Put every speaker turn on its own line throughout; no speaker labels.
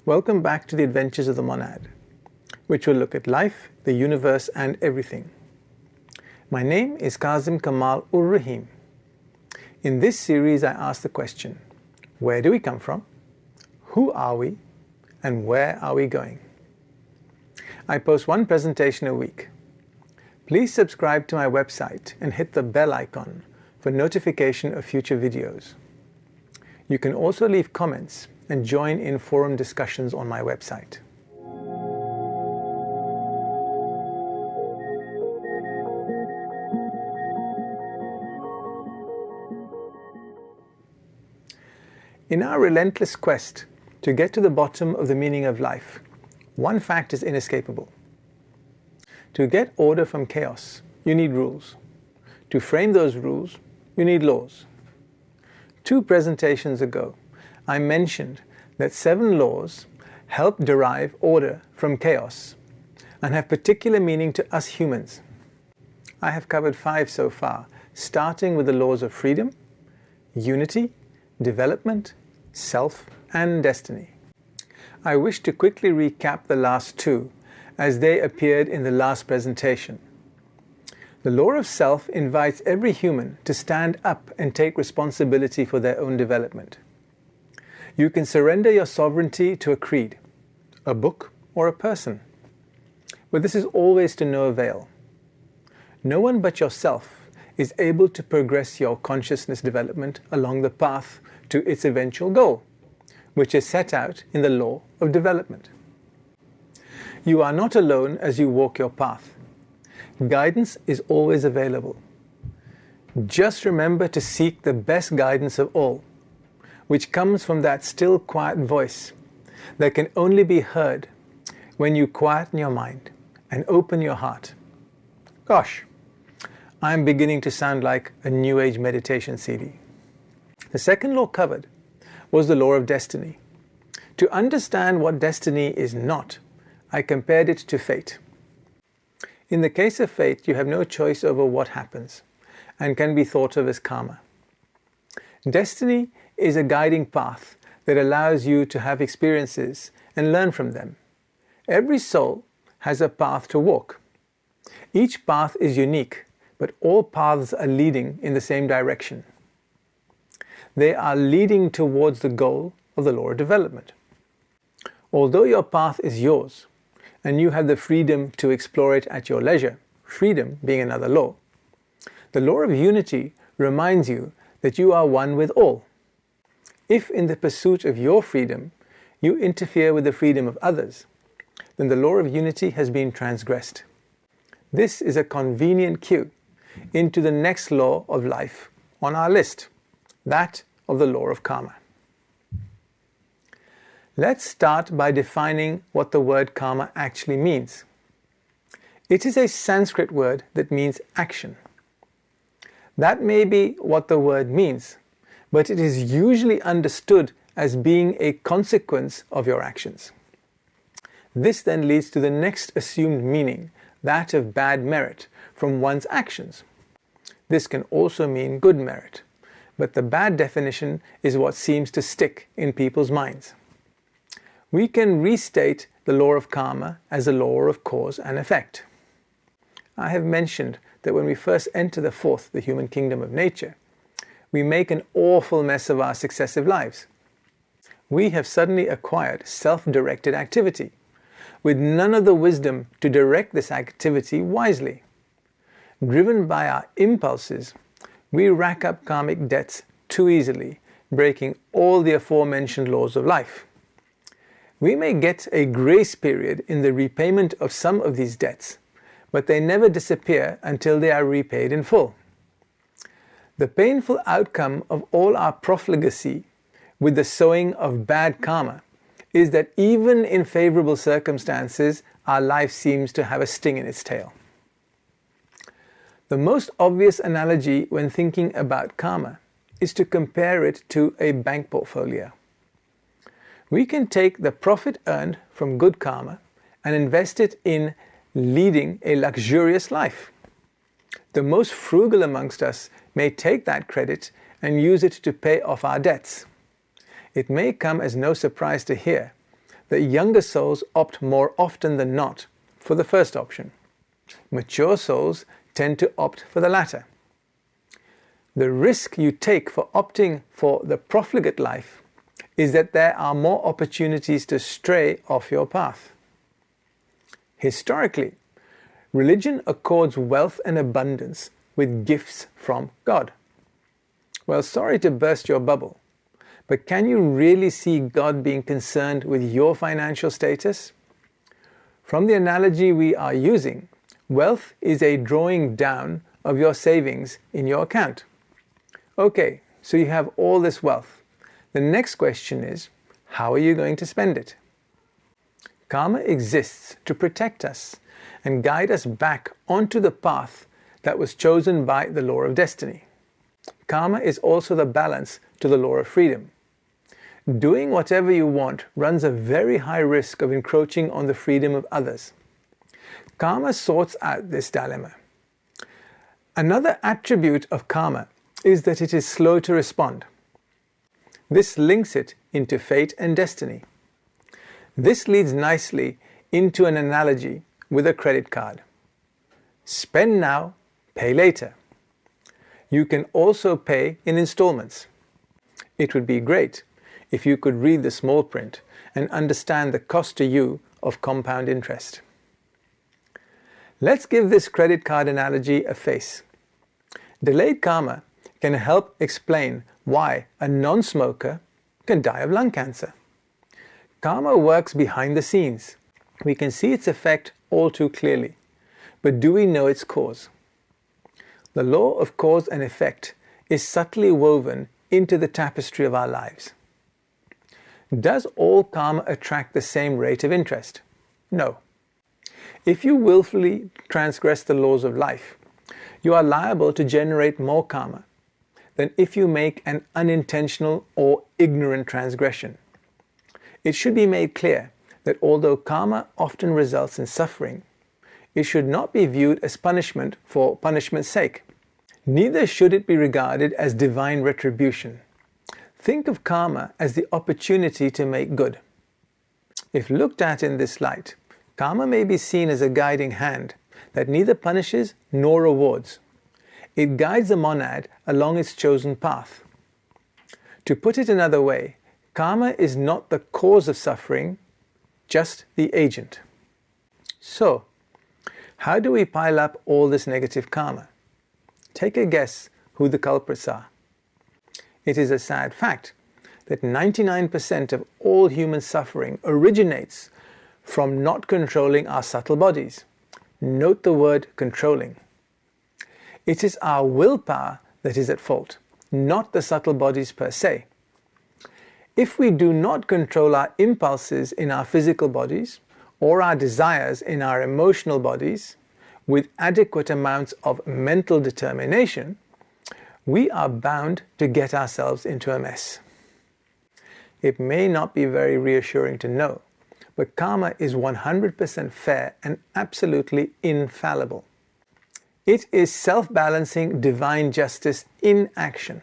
Welcome back to the Adventures of the Monad, which will look at life, the universe, and everything. My name is Kazim Kamal-ur-Rahim. In this series, I ask the question, where do we come from? Who are we? And where are we going? I post one presentation a week. Please subscribe to my website and hit the bell icon for notification of future videos. You can also leave comments and join in forum discussions on my website. In our relentless quest to get to the bottom of the meaning of life, one fact is inescapable. To get order from chaos, you need rules. To frame those rules, you need laws. 2 presentations ago, I mentioned that 7 laws help derive order from chaos and have particular meaning to us humans. I have covered 5 so far, starting with the laws of freedom, unity, development, self, and destiny. I wish to quickly recap the last 2 as they appeared in the last presentation. The law of self invites every human to stand up and take responsibility for their own development. You can surrender your sovereignty to a creed, a book, or a person. But this is always to no avail. No one but yourself is able to progress your consciousness development along the path to its eventual goal, which is set out in the law of development. You are not alone as you walk your path. Guidance is always available. Just remember to seek the best guidance of all, which comes from that still, quiet voice that can only be heard when you quieten your mind and open your heart. Gosh, I am beginning to sound like a New Age meditation CD. The second law covered was the law of destiny. To understand what destiny is not, I compared it to fate. In the case of fate, you have no choice over what happens and can be thought of as karma. Destiny is a guiding path that allows you to have experiences and learn from them. Every soul has a path to walk. Each path is unique, but all paths are leading in the same direction. They are leading towards the goal of the law of development. Although your path is yours, and you have the freedom to explore it at your leisure, freedom being another law, the law of unity reminds you that you are one with all. If in the pursuit of your freedom, you interfere with the freedom of others, then the law of unity has been transgressed. This is a convenient cue into the next law of life on our list, that of the law of karma. Let's start by defining what the word karma actually means. It is a Sanskrit word that means action. That may be what the word means, but it is usually understood as being a consequence of your actions. This then leads to the next assumed meaning, that of bad merit from one's actions. This can also mean good merit, but the bad definition is what seems to stick in people's minds. We can restate the law of karma as a law of cause and effect. I have mentioned that when we first enter the fourth, the human kingdom of nature, we make an awful mess of our successive lives. We have suddenly acquired self-directed activity, with none of the wisdom to direct this activity wisely. Driven by our impulses, we rack up karmic debts too easily, breaking all the aforementioned laws of life. We may get a grace period in the repayment of some of these debts, but they never disappear until they are repaid in full. The painful outcome of all our profligacy with the sowing of bad karma is that even in favorable circumstances, our life seems to have a sting in its tail. The most obvious analogy when thinking about karma is to compare it to a bank portfolio. We can take the profit earned from good karma and invest it in leading a luxurious life. The most frugal amongst us may take that credit and use it to pay off our debts. It may come as no surprise to hear that younger souls opt more often than not for the first option. Mature souls tend to opt for the latter. The risk you take for opting for the profligate life is that there are more opportunities to stray off your path. Historically, religion accords wealth and abundance with gifts from God. Well, sorry to burst your bubble, but can you really see God being concerned with your financial status? From the analogy we are using, wealth is a drawing down of your savings in your account. Okay, so you have all this wealth. The next question is, how are you going to spend it? Karma exists to protect us and guide us back onto the path that was chosen by the law of destiny. Karma is also the balance to the law of freedom. Doing whatever you want runs a very high risk of encroaching on the freedom of others. Karma sorts out this dilemma. Another attribute of karma is that it is slow to respond. This links it into fate and destiny. This leads nicely into an analogy with a credit card. Spend now, pay later. You can also pay in installments. It would be great if you could read the small print and understand the cost to you of compound interest. Let's give this credit card analogy a face. Delayed karma can help explain why a non-smoker can die of lung cancer. Karma works behind the scenes. We can see its effect all too clearly. But do we know its cause? The law of cause and effect is subtly woven into the tapestry of our lives. Does all karma attract the same rate of interest? No. If you willfully transgress the laws of life, you are liable to generate more karma than if you make an unintentional or ignorant transgression. It should be made clear that although karma often results in suffering, it should not be viewed as punishment for punishment's sake. Neither should it be regarded as divine retribution. Think of karma as the opportunity to make good. If looked at in this light, karma may be seen as a guiding hand that neither punishes nor rewards. It guides the monad along its chosen path. To put it another way, karma is not the cause of suffering, just the agent. So, how do we pile up all this negative karma? Take a guess who the culprits are. It is a sad fact that 99% of all human suffering originates from not controlling our subtle bodies. Note the word controlling. It is our willpower that is at fault, not the subtle bodies per se. If we do not control our impulses in our physical bodies or our desires in our emotional bodies with adequate amounts of mental determination, we are bound to get ourselves into a mess. It may not be very reassuring to know, but karma is 100% fair and absolutely infallible. It is self-balancing divine justice in action.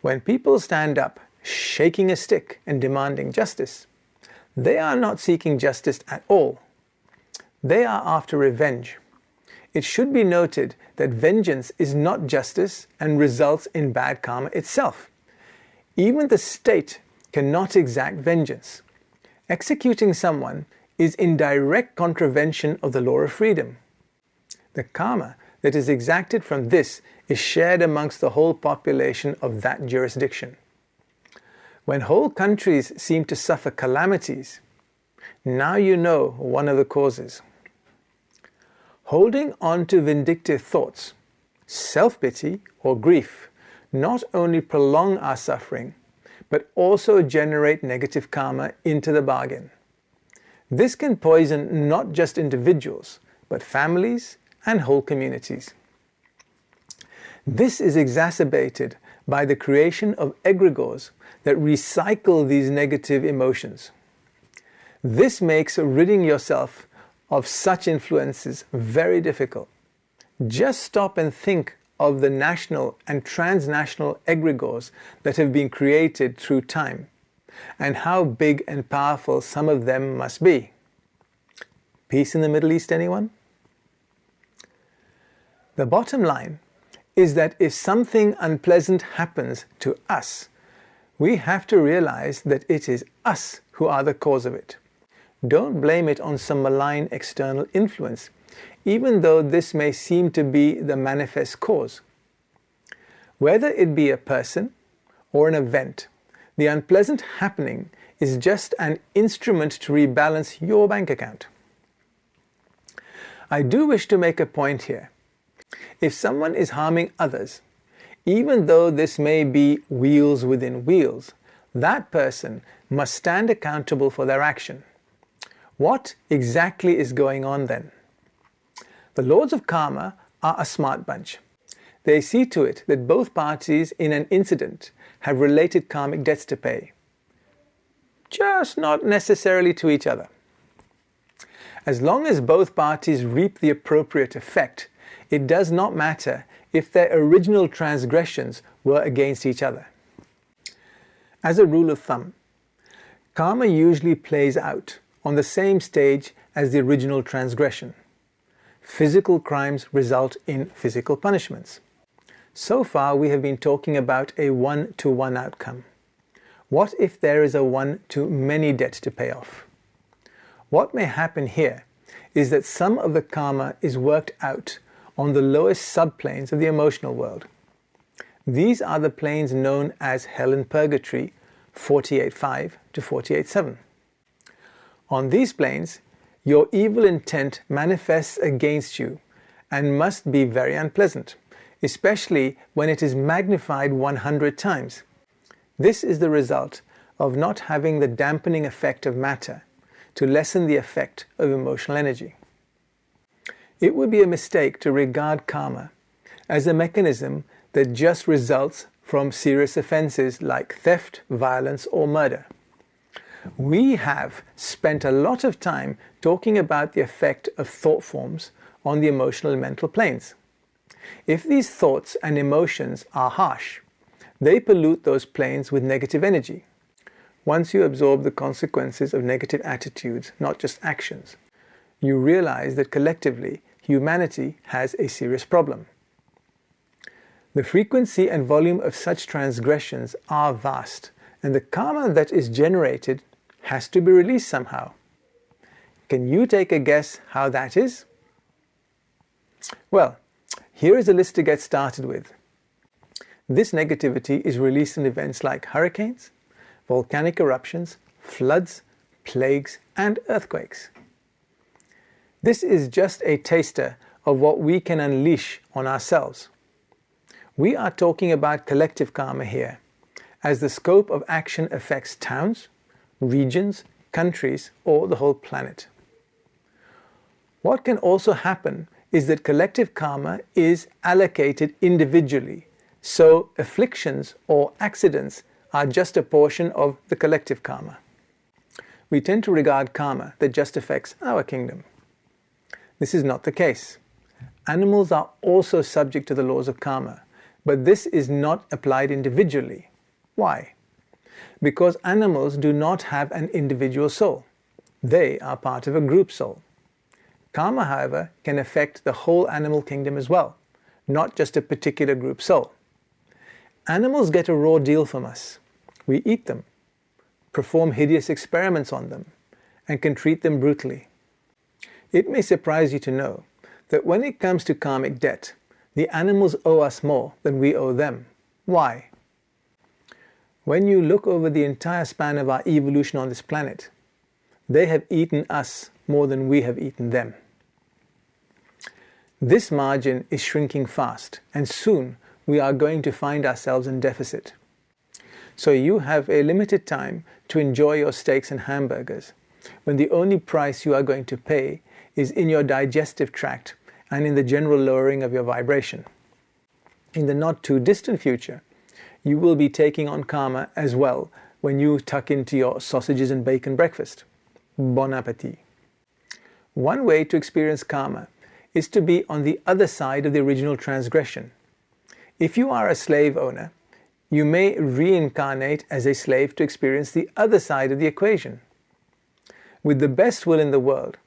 When people stand up, shaking a stick and demanding justice, they are not seeking justice at all. They are after revenge. It should be noted that vengeance is not justice and results in bad karma itself. Even the state cannot exact vengeance. Executing someone is in direct contravention of the law of freedom. The karma that is exacted from this is shared amongst the whole population of that jurisdiction. When whole countries seem to suffer calamities, now you know one of the causes. Holding on to vindictive thoughts, self-pity or grief not only prolong our suffering, but also generate negative karma into the bargain. This can poison not just individuals, but families and whole communities. This is exacerbated by the creation of egregores that recycle these negative emotions. This makes ridding yourself of such influences very difficult. Just stop and think of the national and transnational egregores that have been created through time and how big and powerful some of them must be. Peace in the Middle East, anyone? The bottom line is that if something unpleasant happens to us, we have to realize that it is us who are the cause of it. Don't blame it on some malign external influence, even though this may seem to be the manifest cause. Whether it be a person or an event, the unpleasant happening is just an instrument to rebalance your bank account. I do wish to make a point here. If someone is harming others, even though this may be wheels within wheels, that person must stand accountable for their action. What exactly is going on then? The Lords of Karma are a smart bunch. They see to it that both parties in an incident have related karmic debts to pay, just not necessarily to each other. As long as both parties reap the appropriate effect, it does not matter if their original transgressions were against each other. As a rule of thumb, karma usually plays out on the same stage as the original transgression. Physical crimes result in physical punishments. So far, we have been talking about a one-to-one outcome. What if there is a one-to-many debt to pay off? What may happen here is that some of the karma is worked out on the lowest subplanes of the emotional world. These are the planes known as Hell and Purgatory, 48.5 to 48.7. On these planes, your evil intent manifests against you and must be very unpleasant, especially when it is magnified 100 times. This is the result of not having the dampening effect of matter to lessen the effect of emotional energy. It would be a mistake to regard karma as a mechanism that just results from serious offenses like theft, violence, or murder. We have spent a lot of time talking about the effect of thought forms on the emotional and mental planes. If these thoughts and emotions are harsh, they pollute those planes with negative energy. Once you absorb the consequences of negative attitudes, not just actions, you realize that collectively humanity has a serious problem. The frequency and volume of such transgressions are vast, and the karma that is generated has to be released somehow. Can you take a guess how that is? Well, here is a list to get started with. This negativity is released in events like hurricanes, volcanic eruptions, floods, plagues, and earthquakes. This is just a taster of what we can unleash on ourselves. We are talking about collective karma here, as the scope of action affects towns, regions, countries, or the whole planet. What can also happen is that collective karma is allocated individually, so afflictions or accidents are just a portion of the collective karma. We tend to regard karma that just affects our kingdom. This is not the case. Animals are also subject to the laws of karma, but this is not applied individually. Why? Because animals do not have an individual soul. They are part of a group soul. Karma, however, can affect the whole animal kingdom as well, not just a particular group soul. Animals get a raw deal from us. We eat them, perform hideous experiments on them, and can treat them brutally. It may surprise you to know that when it comes to karmic debt, the animals owe us more than we owe them. Why? When you look over the entire span of our evolution on this planet, they have eaten us more than we have eaten them. This margin is shrinking fast, and soon we are going to find ourselves in deficit. So you have a limited time to enjoy your steaks and hamburgers, when the only price you are going to pay is in your digestive tract and in the general lowering of your vibration. In the not too distant future, you will be taking on karma as well when you tuck into your sausages and bacon breakfast. Bon appetit. One way to experience karma is to be on the other side of the original transgression. If you are a slave owner, you may reincarnate as a slave to experience the other side of the equation. With the best will in the world,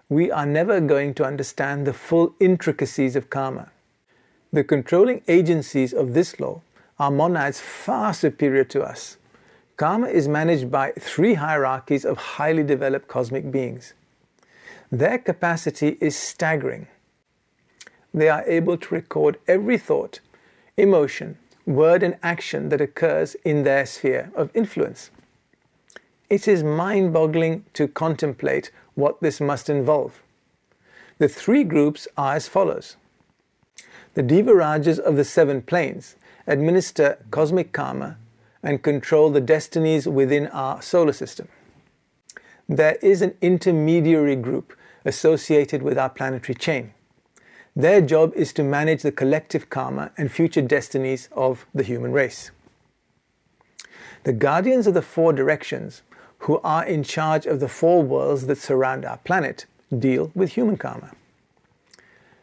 we are never going to understand the full intricacies of karma. The controlling agencies of this law are monads far superior to us. Karma is managed by 3 hierarchies of highly developed cosmic beings. Their capacity is staggering. They are able to record every thought, emotion, word and action that occurs in their sphere of influence. It is mind-boggling to contemplate what this must involve. The 3 groups are as follows. The Devarajas of the 7 planes administer cosmic karma and control the destinies within our solar system. There is an intermediary group associated with our planetary chain. Their job is to manage the collective karma and future destinies of the human race. The guardians of the 4 directions, who are in charge of the 4 worlds that surround our planet, deal with human karma.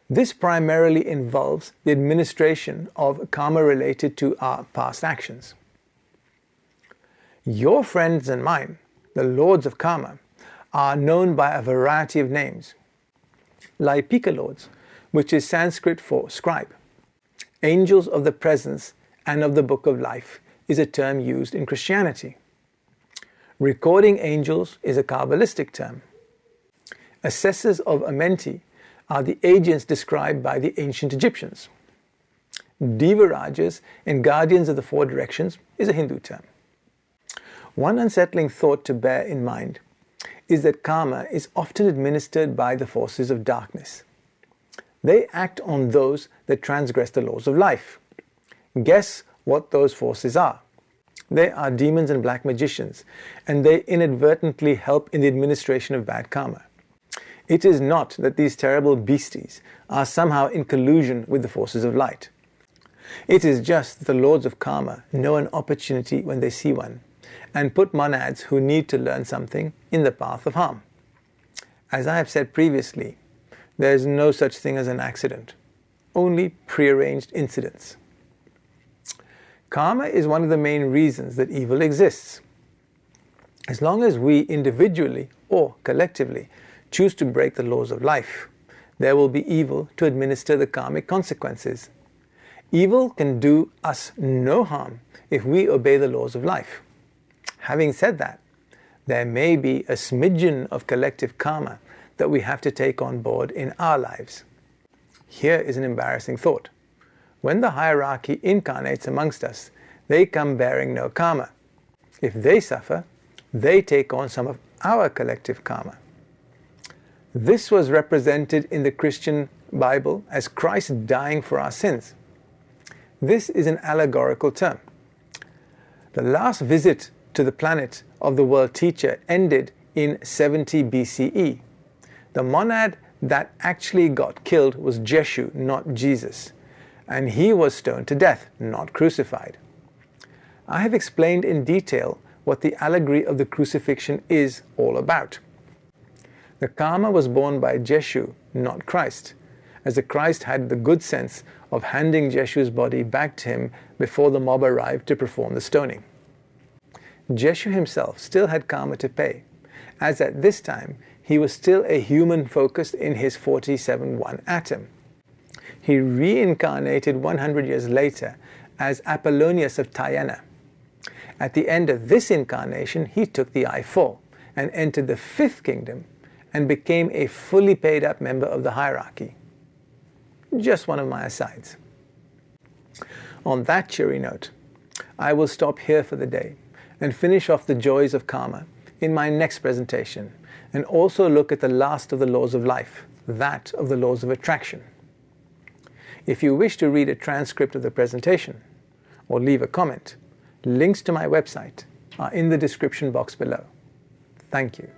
This primarily involves the administration of karma related to our past actions. Your friends and mine, the Lords of Karma, are known by a variety of names. Laipika Lords, which is Sanskrit for scribe. Angels of the presence and of the book of life is a term used in Christianity. Recording angels is a Kabbalistic term. Assessors of Amenti are the agents described by the ancient Egyptians. Devarajas and guardians of the 4 directions is a Hindu term. One unsettling thought to bear in mind is that karma is often administered by the forces of darkness. They act on those that transgress the laws of life. Guess what those forces are? They are demons and black magicians, and they inadvertently help in the administration of bad karma. It is not that these terrible beasties are somehow in collusion with the forces of light. It is just that the Lords of Karma know an opportunity when they see one, and put monads who need to learn something in the path of harm. As I have said previously, there is no such thing as an accident, only prearranged incidents. Karma is one of the main reasons that evil exists. As long as we individually or collectively choose to break the laws of life, there will be evil to administer the karmic consequences. Evil can do us no harm if we obey the laws of life. Having said that, there may be a smidgen of collective karma that we have to take on board in our lives. Here is an embarrassing thought. When the hierarchy incarnates amongst us, they come bearing no karma. If they suffer, they take on some of our collective karma. This was represented in the Christian Bible as Christ dying for our sins. This is an allegorical term. The last visit to the planet of the world teacher ended in 70 BCE. The monad that actually got killed was Jeshu, not Jesus, and he was stoned to death, not crucified. I have explained in detail what the allegory of the crucifixion is all about. The karma was borne by Jeshu, not Christ, as the Christ had the good sense of handing Jeshu's body back to him before the mob arrived to perform the stoning. Jeshu himself still had karma to pay, as at this time he was still a human focused in his 47-1 atom. He reincarnated 100 years later as Apollonius of Tyana. At the end of this incarnation, he took the I-4 and entered the 5th kingdom and became a fully paid up member of the hierarchy. Just one of my asides. On that cheery note, I will stop here for the day and finish off the joys of karma in my next presentation, and also look at the last of the laws of life, that of the laws of attraction. If you wish to read a transcript of the presentation or leave a comment, links to my website are in the description box below. Thank you.